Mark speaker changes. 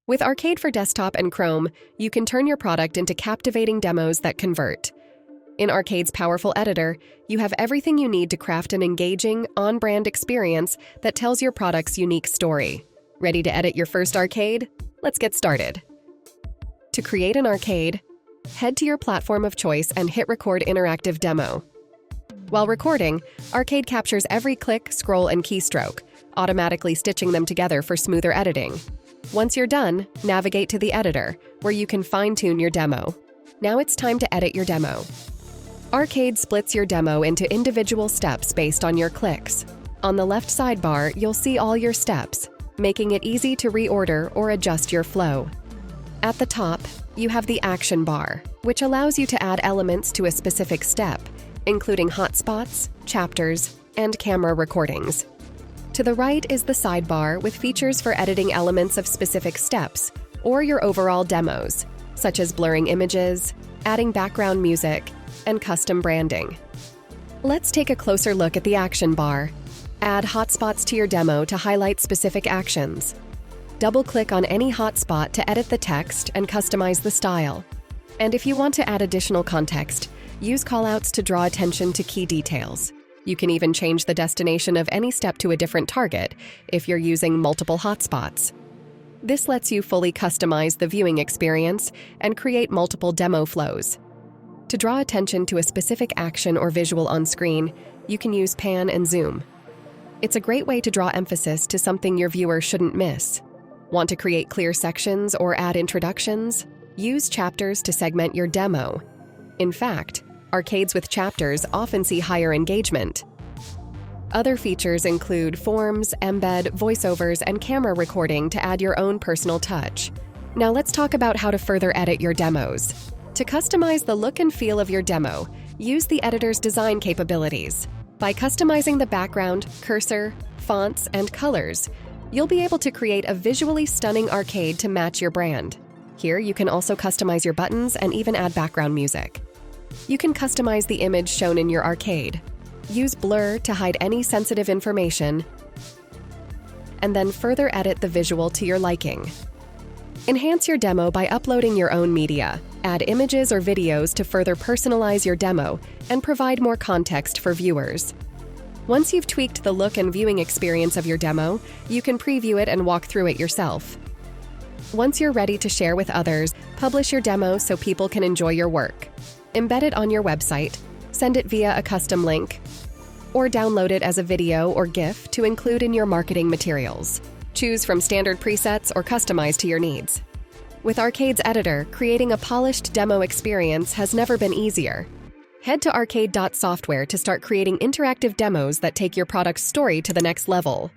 Speaker 1: With Arcade for Desktop and Chrome, you can turn your product into captivating demos that convert. In Arcade's powerful editor, you have everything you need to craft an engaging, on-brand experience that tells your product's unique story. Ready to edit your first Arcade? Let's get started. To create an Arcade, head to your platform of choice and hit Record Interactive Demo. While recording, Arcade captures every click, scroll, and keystroke, automatically stitching them together for smoother editing. Once you're done, navigate to the editor, where you can fine-tune your demo. Now it's time to edit your demo. Arcade splits your demo into individual steps based on your clicks. On the left sidebar, you'll see all your steps, making it easy to reorder or adjust your flow. At the top, you have the action bar, which allows you to add elements to a specific step, including hotspots, chapters, and camera recordings. To the right is the sidebar with features for editing elements of specific steps or your overall demos, such as blurring images, adding background music, and custom branding. Let's take a closer look at the action bar. Add hotspots to your demo to highlight specific actions. Double-click on any hotspot to edit the text and customize the style. And if you want to add additional context, use callouts to draw attention to key details. You can even change the destination of any step to a different target if you're using multiple hotspots. This lets you fully customize the viewing experience and create multiple demo flows. To draw attention to a specific action or visual on screen, you can use pan and zoom. It's a great way to draw emphasis to something your viewer shouldn't miss. Want to create clear sections or add introductions? Use chapters to segment your demo. In fact, Arcades with chapters often see higher engagement. Other features include forms, embed, voiceovers, and camera recording to add your own personal touch. Now let's talk about how to further edit your demos. To customize the look and feel of your demo, use the editor's design capabilities. By customizing the background, cursor, fonts, and colors, you'll be able to create a visually stunning Arcade to match your brand. Here, you can also customize your buttons and even add background music. You can customize the image shown in your Arcade. Use blur to hide any sensitive information, and then further edit the visual to your liking. Enhance your demo by uploading your own media. Add images or videos to further personalize your demo and provide more context for viewers. Once you've tweaked the look and viewing experience of your demo, you can preview it and walk through it yourself. Once you're ready to share with others, publish your demo so people can enjoy your work. Embed it on your website, send it via a custom link, or download it as a video or GIF to include in your marketing materials. Choose from standard presets or customize to your needs. With Arcade's editor, creating a polished demo experience has never been easier. Head to arcade.software to start creating interactive demos that take your product's story to the next level.